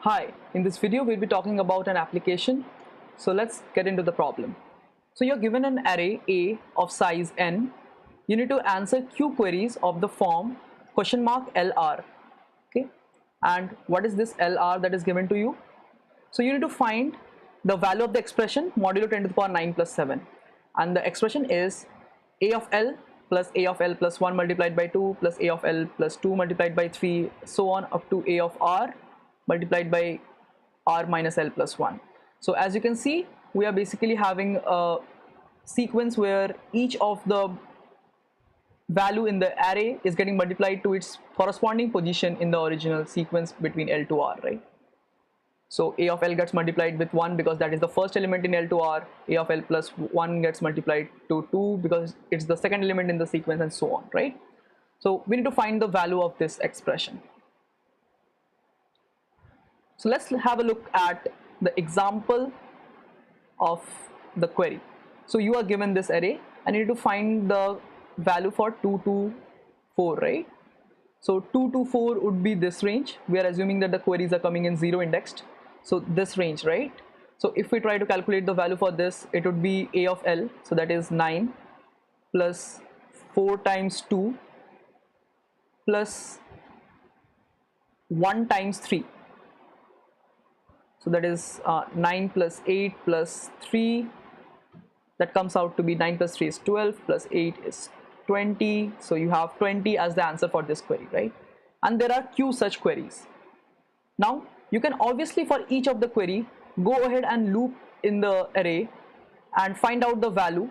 Hi, in this video we'll be talking about an application. So let's get into the problem. So you're given an array A of size n. You need to answer Q queries of the form $LR. Okay, and what is this LR that is given to you? So you need to find the value of the expression modulo 10 to the power 9 plus 7, and the expression is A of L plus A of L plus 1 multiplied by 2 plus A of L plus 2 multiplied by 3, so on up to A of R multiplied by R minus L plus 1. So as you can see, we are basically having a sequence where each of the value in the array is getting multiplied to its corresponding position in the original sequence between L to R, right? So A of L gets multiplied with 1 because that is the first element in L to R. A of L plus 1 gets multiplied to 2 because it's the second element in the sequence, and so on, right? So we need to find the value of this expression. So let's have a look at the example of the query. So you are given this array and you need to find the value for 2 to 4, right? So 2 to 4 would be this range. We are assuming that the queries are coming in 0 indexed. So this range, right? So if we try to calculate the value for this, it would be A of L. So that is 9 plus 4 times 2 plus 1 times 3. So that is 9 plus 8 plus 3. That comes out to be 9 plus 3 is 12 plus 8 is 20. So you have 20 as the answer for this query, right? And there are Q such queries. Now you can obviously, for each of the query, go ahead and loop in the array and find out the value,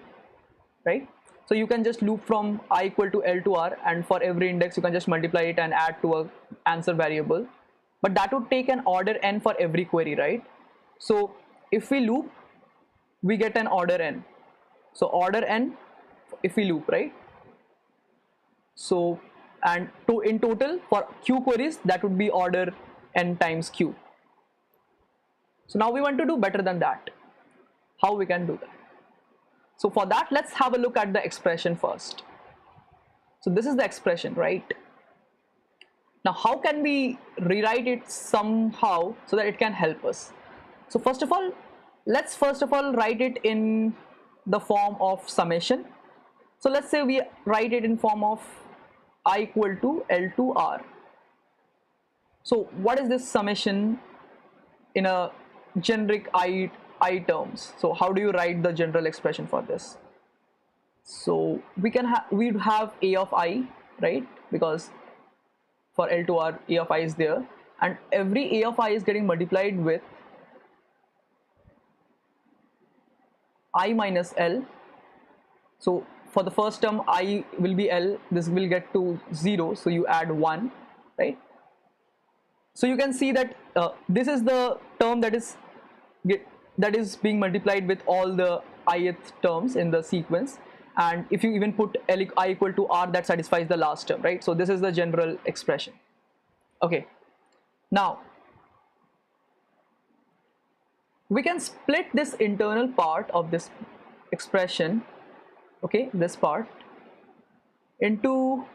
right? So you can just loop from I equal to L to R, and for every index you can just multiply it and add to a answer variable. But that would take an order n for every query, right? So if we loop, we get an order n. So order n if we loop, right? So and in total for Q queries, that would be order n times Q. So now we want to do better than that. How we can do that? So for that, let's have a look at the expression first. So this is the expression, right? Now how can we rewrite it somehow so that it can help us? So first of all, let's write it in the form of summation. So let's say we write it in form of I equal to L to R. So what is this summation in a generic I terms? So how do you write the general expression for this? So we'd have A of I, right? Because for L to R, A of I is there, and every A of I is getting multiplied with I minus L. So for the first term, I will be L, this will get to 0, so you add 1, right? So you can see that this is the term that is being multiplied with all the ith terms in the sequence, and if you even put I equal to R, that satisfies the last term, right? So this is the general expression. Okay, now we can split this internal part of this expression, okay, this part, into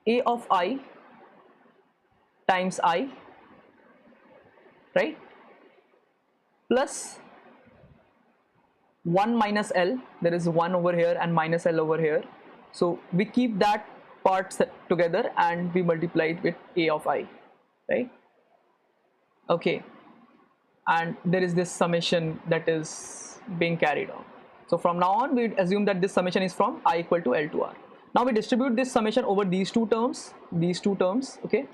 A of I times I, right, plus 1 minus L. There is 1 over here and minus L over here, so we keep that part together and we multiply it with A of I, right? Okay, and there is this summation that is being carried on. So from now on, we assume that this summation is from I equal to L to R. Now we distribute this summation over these two terms, okay,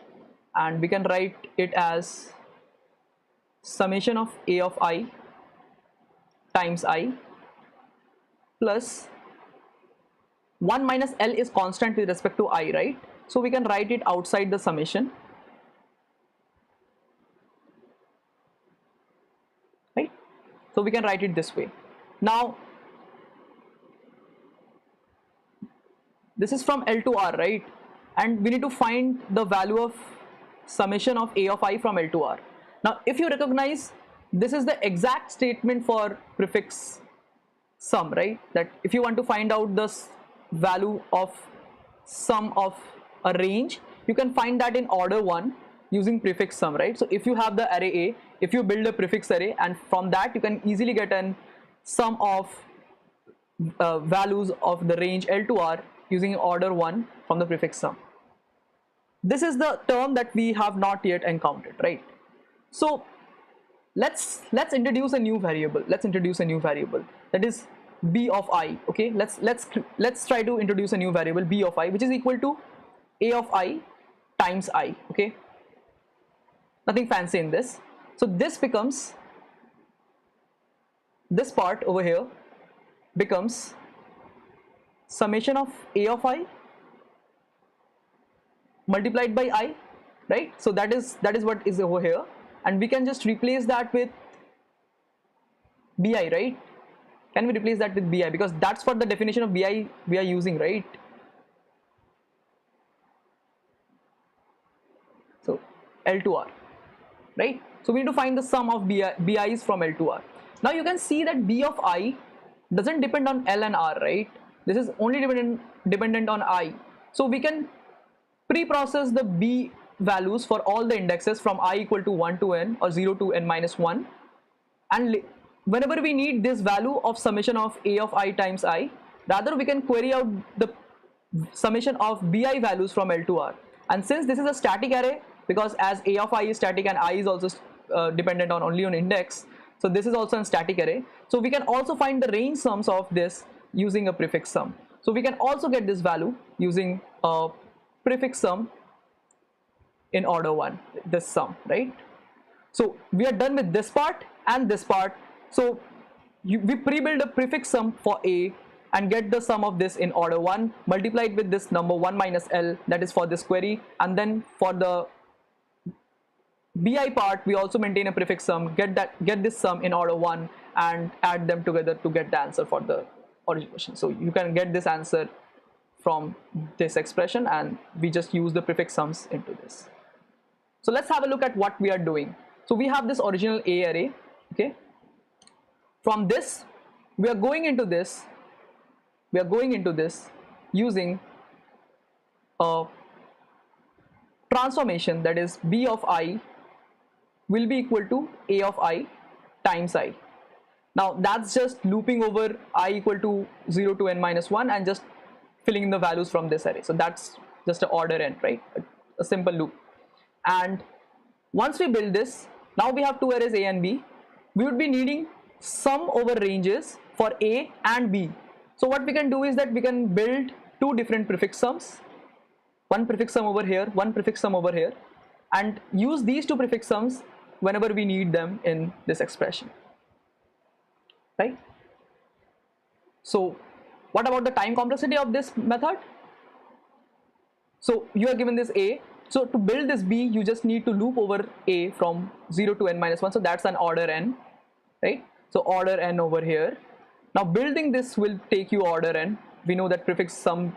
and we can write it as summation of A of I times I plus 1 minus L is constant with respect to I, right? So we can write it outside the summation, right? So we can write it this way. Now this is from L to R, right? And we need to find the value of summation of A of I from L to R. Now if you recognize, this is the exact statement for prefix sum, right? That if you want to find out the value of sum of a range, you can find that in order 1, using prefix sum, right? So if you have the array A, if you build a prefix array, and from that you can easily get an sum of values of the range L to R using order 1 from the prefix sum. This is the term that we have not yet encountered, right? So let's introduce a new variable. Let's introduce a new variable, that is b of I. Okay, let's try to introduce a new variable b of I, which is equal to a of I times I. Okay, nothing fancy in this. So this becomes, this part over here becomes summation of a of I multiplied by I, right? So that is what is over here, and we can just replace that with bi, right? Can we replace that with bi, because that's what the definition of bi we are using, right? So L to R, right? So we need to find the sum of bi's from L to R. Now you can see that b of I doesn't depend on L and R, right? This is only dependent on I. So we can pre-process the b values for all the indexes from I equal to 1 to n or 0 to n minus 1, and whenever we need this value of summation of a of I times I, rather we can query out the summation of bi values from L to R. And since this is a static array, because as a of I is static and I is also dependent on only on index, so this is also a static array, so we can also find the range sums of this using a prefix sum. So we can also get this value using a prefix sum in order 1, this sum, right? So we are done with this part and this part. So we pre-build a prefix sum for A and get the sum of this in order 1 multiplied with this number 1 minus L, that is for this query, and then for the bi part we also maintain a prefix sum, get this sum in order 1 and add them together to get the answer for the original question. So you can get this answer from this expression, and we just use the prefix sums into this. So let's have a look at what we are doing. So we have this original A array. Okay, from this we are going into this using a transformation, that is b of I will be equal to a of I times I. Now that's just looping over I equal to 0 to n minus 1 and just filling in the values from this array. So that's just an order n, right? A simple loop. And once we build this, now we have two arrays A and B. We would be needing sum over ranges for A and B. So what we can do is that we can build two different prefix sums, one prefix sum over here, one prefix sum over here, and use these two prefix sums whenever we need them in this expression, right? So what about the time complexity of this method? So you are given this A. So to build this B, you just need to loop over A from 0 to n minus 1. So that's an order n, right? So order n over here. Now building this will take you order n. We know that prefix sum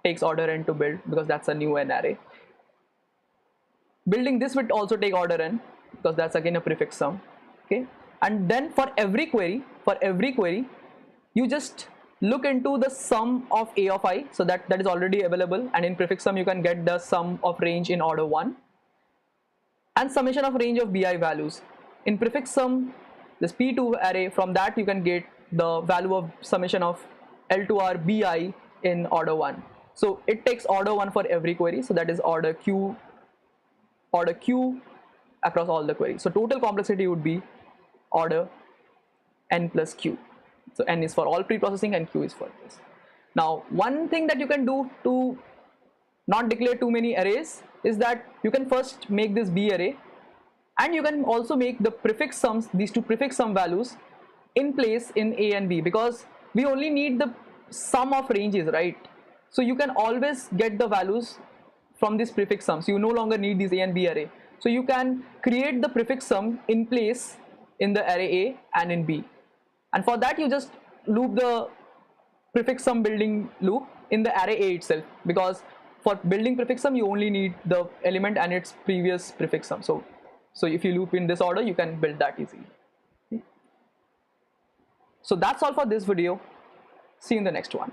takes order n to build because that's a new n array. Building this will also take order n because that's again a prefix sum. Okay, and then for every query, you just look into the sum of a of I, so that is already available, and in prefix sum you can get the sum of range in order 1 and summation of range of bi values. In prefix sum, this p2 array, from that you can get the value of summation of L to R bi in order 1. So it takes order 1 for every query, so that is order q across all the queries. So total complexity would be order n plus q. So n is for all pre-processing and q is for this. Now one thing that you can do to not declare too many arrays is that you can first make this b array, and you can also make the prefix sums, these two prefix sum values in place in a and b, because we only need the sum of ranges, right? So you can always get the values from these prefix sums. You no longer need this a and b array. So you can create the prefix sum in place in the array A and in B. And for that you just loop the prefix sum building loop in the array A itself, because for building prefix sum you only need the element and its previous prefix sum. So if you loop in this order, you can build that easily. Okay. So that's all for this video. See you in the next one.